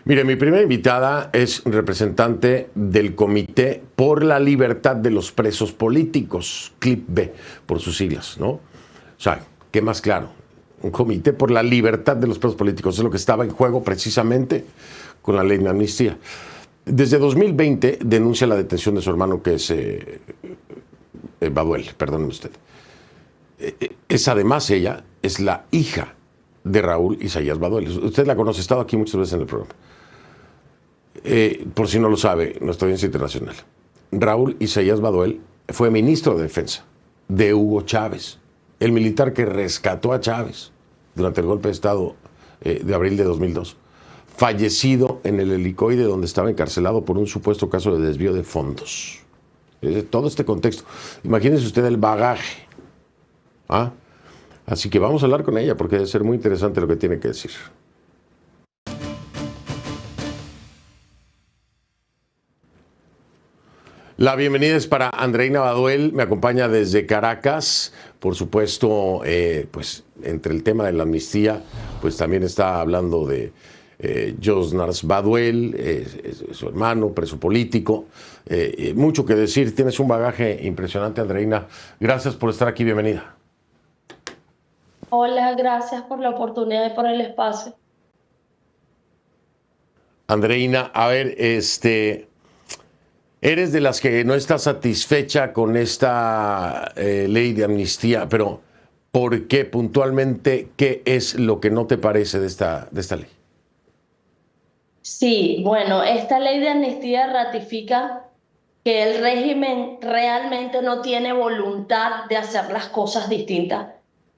Mire, mi primera invitada es representante del Comité por la Libertad de los Presos Políticos, CLIP-B, por sus siglas, ¿no? O sea, ¿qué más claro? Un comité por la libertad de los presos políticos es lo que estaba en juego precisamente con la ley de amnistía. Desde 2020 denuncia la detención de su hermano, que es Baduel, perdóneme usted. Es además ella, es la hija de Raúl Isaías Baduel. Usted la conoce, ha estado aquí muchas veces en el programa. Por si no lo sabe, nuestra audiencia internacional. Raúl Isaías Baduel fue ministro de Defensa de Hugo Chávez, el militar que rescató a Chávez durante el golpe de Estado de abril de 2002, fallecido en el helicoide donde estaba encarcelado por un supuesto caso de desvío de fondos. Todo este contexto. Imagínese usted el bagaje. ¿Ah? Así que vamos a hablar con ella porque debe ser muy interesante lo que tiene que decir. La bienvenida es para Andreina Baduel, me acompaña desde Caracas, por supuesto, pues entre el tema de la amnistía, pues también está hablando de Josnars Baduel, su hermano, preso político, mucho que decir, tienes un bagaje impresionante, Andreina, gracias por estar aquí, bienvenida. Hola, gracias por la oportunidad y por el espacio. Andreina, a ver, eres de las que no está satisfecha con esta ley de amnistía, pero ¿por qué puntualmente? ¿Qué es lo que no te parece de esta ley? Sí, bueno, esta ley de amnistía ratifica que el régimen realmente no tiene voluntad de hacer las cosas distintas.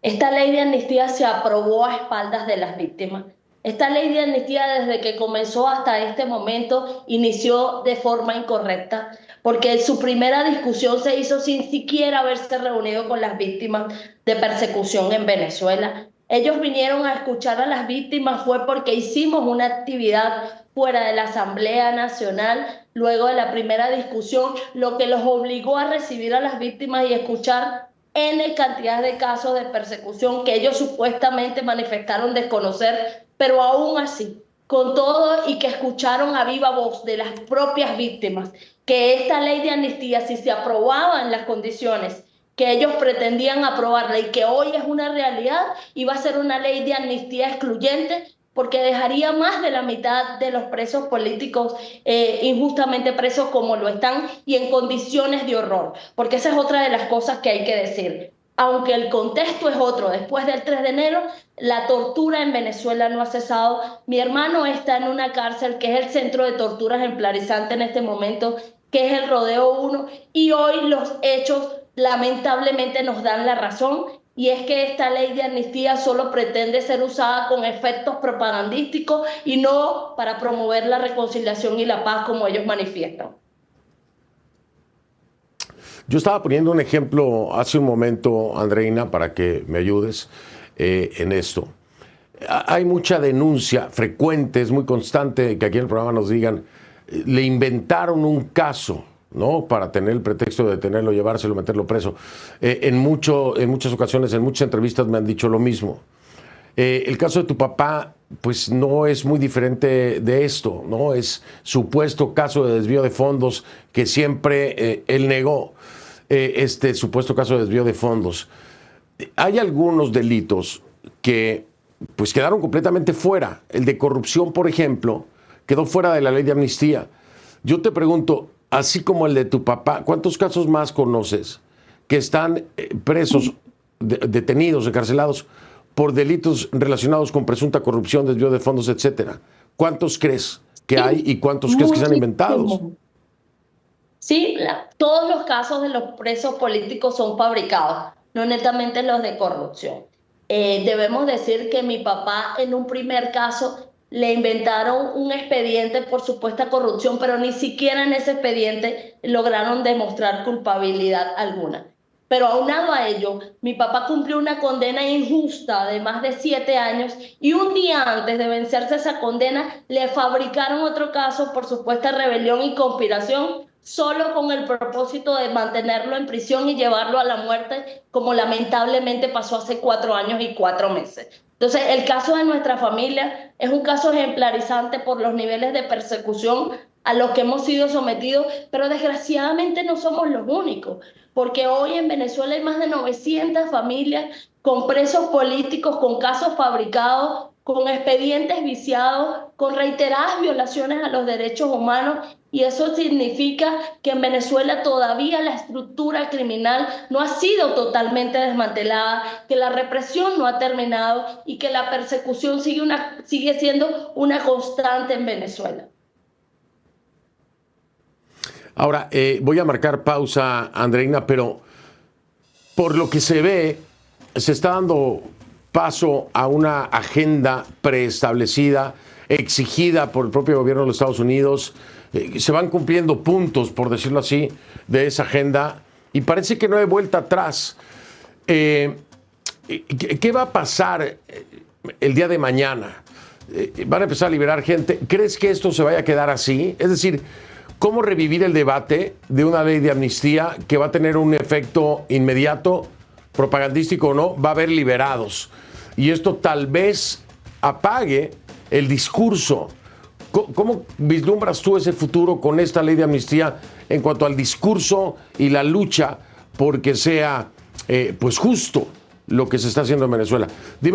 Esta ley de amnistía se aprobó a espaldas de las víctimas. Esta ley de amnistía, desde que comenzó hasta este momento, inició de forma incorrecta, porque su primera discusión se hizo sin siquiera haberse reunido con las víctimas de persecución en Venezuela. Ellos vinieron a escuchar a las víctimas fue porque hicimos una actividad fuera de la Asamblea Nacional luego de la primera discusión, lo que los obligó a recibir a las víctimas y escuchar N cantidad de casos de persecución que ellos supuestamente manifestaron desconocer, pero aún así, con todo y que escucharon a viva voz de las propias víctimas que esta ley de amnistía, si se aprobaba en las condiciones que ellos pretendían aprobarla y que hoy es una realidad, iba a ser una ley de amnistía excluyente porque dejaría más de la mitad de los presos políticos injustamente presos como lo están y en condiciones de horror, porque esa es otra de las cosas que hay que decir. Aunque el contexto es otro, después del 3 de enero, la tortura en Venezuela no ha cesado. Mi hermano está en una cárcel que es el centro de torturas ejemplarizante en este momento, que es el Rodeo 1, y hoy los hechos lamentablemente nos dan la razón, y es que esta ley de amnistía solo pretende ser usada con efectos propagandísticos y no para promover la reconciliación y la paz como ellos manifiestan. Yo estaba poniendo un ejemplo hace un momento, Andreina, para que me ayudes en esto. Hay mucha denuncia frecuente, es muy constante que aquí en el programa nos digan, le inventaron un caso, ¿no? Para tener el pretexto de detenerlo, llevárselo, meterlo preso. En muchas ocasiones, en muchas entrevistas me han dicho lo mismo. El caso de tu papá, pues no es muy diferente de esto, ¿no? Es supuesto caso de desvío de fondos que siempre él negó. Este supuesto caso de desvío de fondos. Hay algunos delitos que pues quedaron completamente fuera. El de corrupción, por ejemplo, quedó fuera de la ley de amnistía. Yo te pregunto, así como el de tu papá, ¿cuántos casos más conoces que están presos, detenidos, encarcelados por delitos relacionados con presunta corrupción, desvío de fondos, etcétera? ¿Cuántos crees que hay y cuántos crees que sean inventados? Sí, todos los casos de los presos políticos son fabricados, no netamente los de corrupción. Debemos decir que mi papá en un primer caso le inventaron un expediente por supuesta corrupción, pero ni siquiera en ese expediente lograron demostrar culpabilidad alguna. Pero aunado a ello, mi papá cumplió una condena injusta de más de 7 años y un día antes de vencerse esa condena le fabricaron otro caso por supuesta rebelión y conspiración solo con el propósito de mantenerlo en prisión y llevarlo a la muerte, como lamentablemente pasó hace 4 años y 4 meses. Entonces, el caso de nuestra familia es un caso ejemplarizante por los niveles de persecución a los que hemos sido sometidos, pero desgraciadamente no somos los únicos, porque hoy en Venezuela hay más de 900 familias con presos políticos, con casos fabricados, con expedientes viciados, con reiteradas violaciones a los derechos humanos, y eso significa que en Venezuela todavía la estructura criminal no ha sido totalmente desmantelada, que la represión no ha terminado y que la persecución sigue siendo una constante en Venezuela. Ahora, voy a marcar pausa, Andreina, pero por lo que se ve, se está dando paso a una agenda preestablecida, exigida por el propio gobierno de los Estados Unidos. Se van cumpliendo puntos, por decirlo así, de esa agenda y parece que no hay vuelta atrás. ¿Qué va a pasar el día de mañana? ¿Van a empezar a liberar gente? ¿Crees que esto se vaya a quedar así? Es decir, ¿cómo revivir el debate de una ley de amnistía que va a tener un efecto inmediato, propagandístico o no? Va a haber liberados. Y esto tal vez apague el discurso. ¿Cómo vislumbras tú ese futuro con esta ley de amnistía en cuanto al discurso y la lucha porque sea pues justo lo que se está haciendo en Venezuela? Dime